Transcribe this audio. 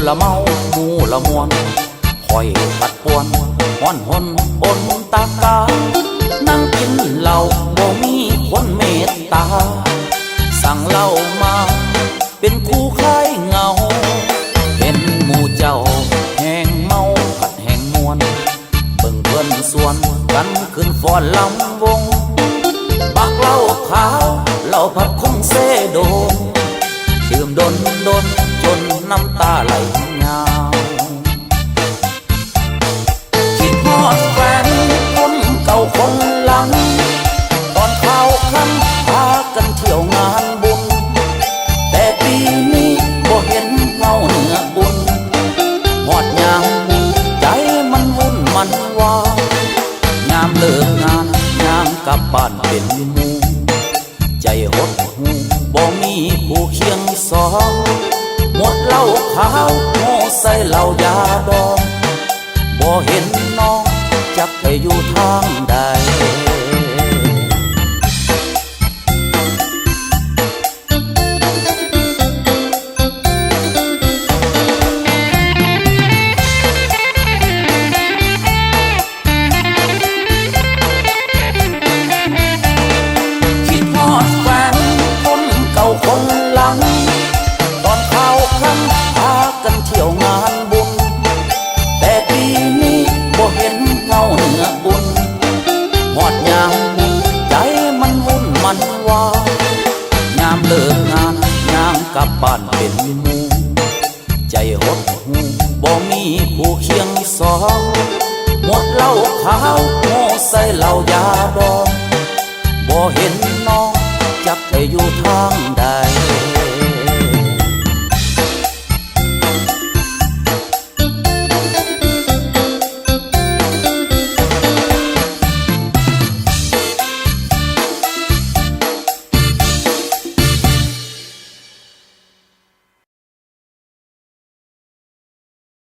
ละเมาหมูละมวนคอยปัดป่วนฮ้อนหนบนตากานั่งกินเหล้าบ่มีคนเมตตาสั่งเหล้ามาเป็นคู่คลายเหงาเห็นหมู่เจ้าแห้งเมาผัดแห้งมวนเบิ่งเพิ่นส่วนกันขึ้นฟ้อนลำวงบักเหล้าขาวเหล้าผัดคงเซโดนดื่มดนจนน้ำตาไหลยาวคิดฮอดแฟนคนเก่าคนหลังตอนข้าวค่ำพากันเที่ยวงานบุญแต่ปีนี้บ่เห็นเงาเหนือบุญฮอดยามใจมันวุ่นมันวายามเลิกงานยามกลับบ้านเป็นหมู่ใจหดหูบ่มีผู้เคียงสองหมดเหล้าขาวโง่ใส่เหล้ายาดองบ่เห็นน้องจักไปอยู่ทางใดคนหลังตอนข้าวค่ำพากันเที่ยวงานบุญแต่ปีนี้บ่เห็นเงาเหนือบุญหอดยามใจมันวุ่นมันวายามเลิกงานยามกลับบ้านเป็นหมู่ใจหดหูบ่มีผู้เคียงสองหมดเหล้าขาวโง่ใส่เหล้ายาดองบ่เห็นน้อง